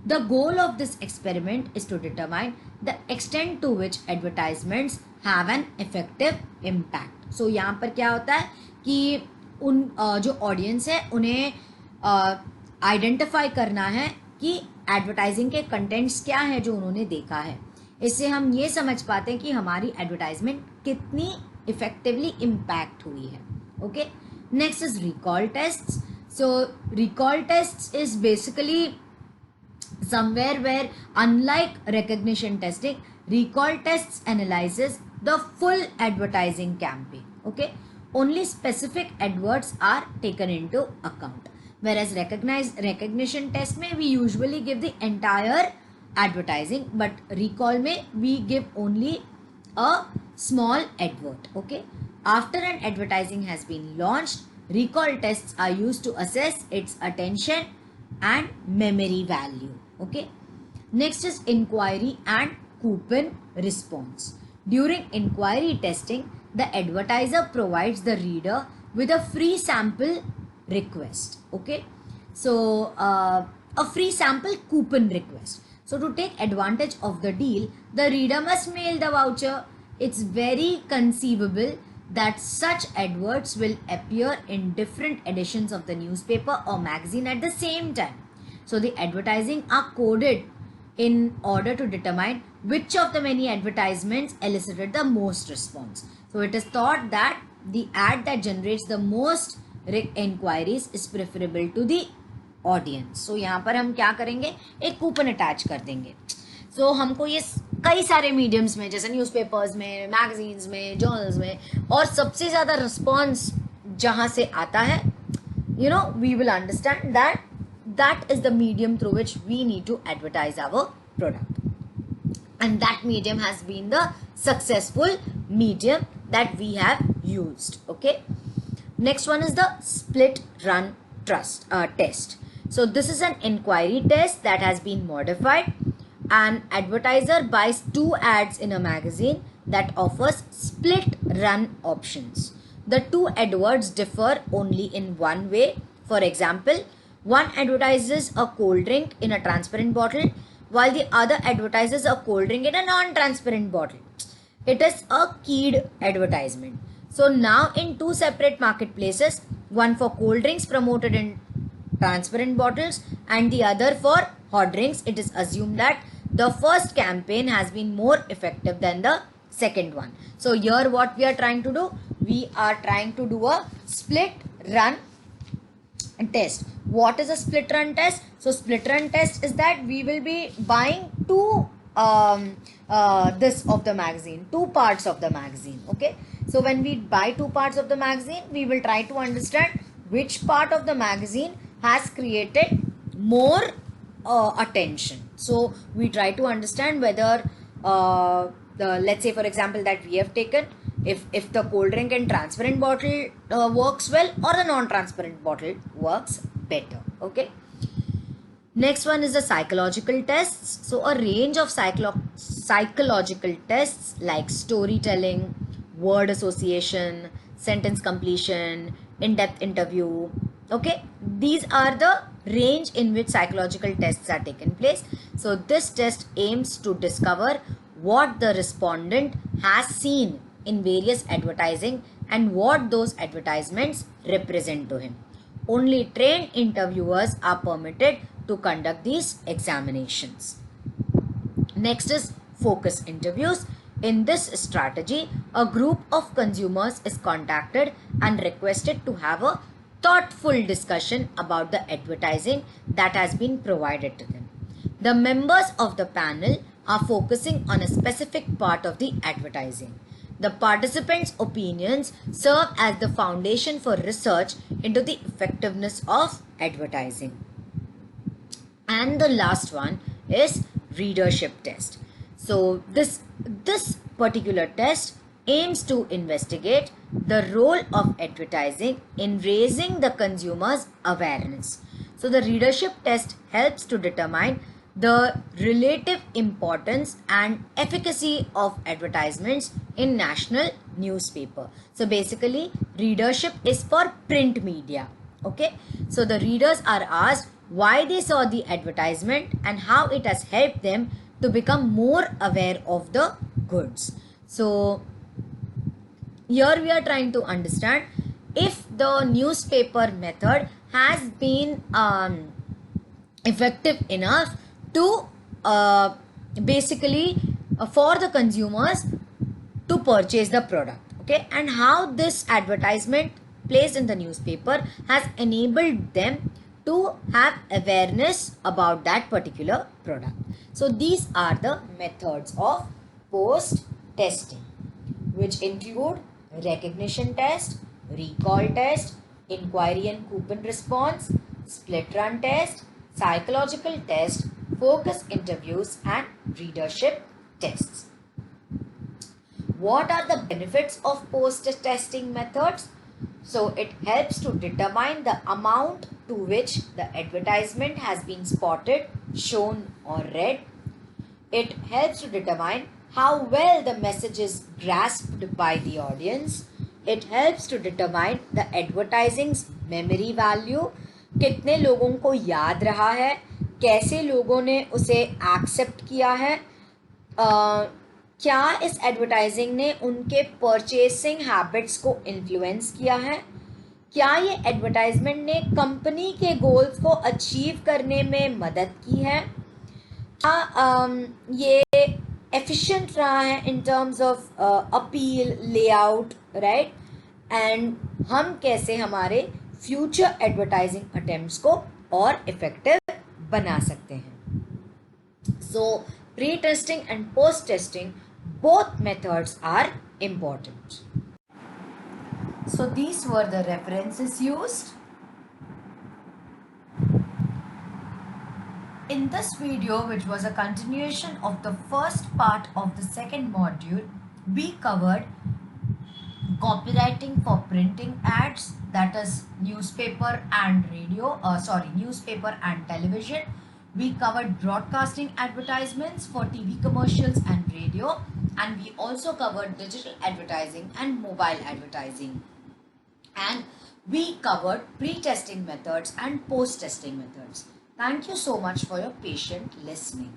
The goal of this experiment is to determine the extent to which advertisements have an effective impact. So यहाँ पर क्या होता है कि उन जो audience है उन्हें आइडेंटिफाई करना है कि एडवर्टाइजिंग के कंटेंट्स क्या है जो उन्होंने देखा है. इससे हम ये समझ पाते हैं कि हमारी एडवर्टाइजमेंट कितनी इफेक्टिवली इम्पैक्ट हुई है. Okay, next is recall tests. So recall tests is basically somewhere where, unlike recognition testing, recall tests analyzes the full advertising campaign. Okay, only specific adverts are taken into account, whereas recognition test may we usually give the entire advertising, but recall may we give only a small advert. Okay, after an advertising has been launched, recall tests are used to assess its attention and memory value. Okay, next is inquiry and coupon response. During inquiry testing, the advertiser provides the reader with a free sample request. Okay, so a free sample coupon request. So to take advantage of the deal, the reader must mail the voucher. It's very conceivable that such adverts will appear in different editions of the newspaper or magazine at the same time. So the advertising are coded in order to determine which of the many advertisements elicited the most response. So it is thought that the ad that generates the most inquiries is preferable to the audience. So यहाँ पर हम क्या करेंगे, एक coupon attach कर देंगे. So हमको ये कई सारे मीडियम्स में, जैसे न्यूज़पेपर्स में, मैगजीन्स में, जर्नल्स में, और सबसे ज़्यादा रिस्पॉन्स जहाँ से आता है, you know, we will understand that that is the medium through which we need to advertise our product, and that medium has been the successful medium that we have used. Okay, next one is the split run test. So this is an inquiry test that has been modified. An advertiser buys 2 ads in a magazine that offers split run options. The 2 adverts differ only in one way. For example, one advertises a cold drink in a transparent bottle, while the other advertises a cold drink in a non-transparent bottle. It is a keyed advertisement. So now in 2 separate marketplaces, one for cold drinks promoted in transparent bottles and the other for hot drinks, it is assumed that the first campaign has been more effective than the second one. So here what we are trying to do, we are trying to do a split run test. What is a split run test? So split run test is that we will be buying 2 this of the magazine, 2 parts of the magazine. Okay, so when we buy 2 parts of the magazine, we will try to understand which part of the magazine has created more attention. So we try to understand whether let's say for example that we have taken, if the cold drink in transparent bottle works well, or the non-transparent bottle works better. Okay, next one is the psychological tests. So a range of psychological tests like storytelling, word association, sentence completion, in-depth interview. Okay, these are the range in which psychological tests are taken place. So this test aims to discover what the respondent has seen in various advertising and what those advertisements represent to him. Only trained interviewers are permitted to conduct these examinations. Next is focus interviews. In this strategy, a group of consumers is contacted and requested to have a thoughtful discussion about the advertising that has been provided to them. The members of the panel are focusing on a specific part of the advertising. The participants' opinions serve as the foundation for research into the effectiveness of advertising. And the last one is readership test. So this particular test aims to investigate the role of advertising in raising the consumer's awareness. So the readership test helps to determine the relative importance and efficacy of advertisements in national newspaper. So basically readership is for print media. Okay, so the readers are asked why they saw the advertisement and how it has helped them to become more aware of the goods. So here we are trying to understand if the newspaper method has been effective enough to basically for the consumers to purchase the product. Okay, and how this advertisement placed in the newspaper has enabled them to have awareness about that particular product. So these are the methods of post testing, which include recognition test, recall test, inquiry and coupon response, split run test, psychological test, focus interviews, and readership tests. What are the benefits of post-testing methods? So it helps to determine the amount to which the advertisement has been spotted, shown or read. It helps to determine how well the message is grasped by the audience. It helps to determine the advertising's memory value. कितने लोगों को याद रहा है, कैसे लोगों ने उसे एक्सेप्ट किया है, क्या इस एडवर्टाइजिंग ने उनके परचेसिंग हैबिट्स को इन्फ्लुएंस किया है, क्या ये एडवर्टाइजमेंट ने कंपनी के गोल्स को अचीव करने में मदद की है, ये एफिशिएंट रहा है in terms of appeal, layout, right, and हम कैसे हमारे फ्यूचर एडवर्टाइजिंग अटेम्प्ट्स को और इफेक्टिव बना सकते हैं. सो pre testing and post testing, both methods are important. So these were the references used. In this video, which was a continuation of the first part of the second module, we covered copywriting for printing ads, that is newspaper and newspaper and television. We covered broadcasting advertisements for TV commercials and radio, and we also covered digital advertising and mobile advertising. And we covered pre-testing methods and post-testing methods. Thank you so much for your patient listening.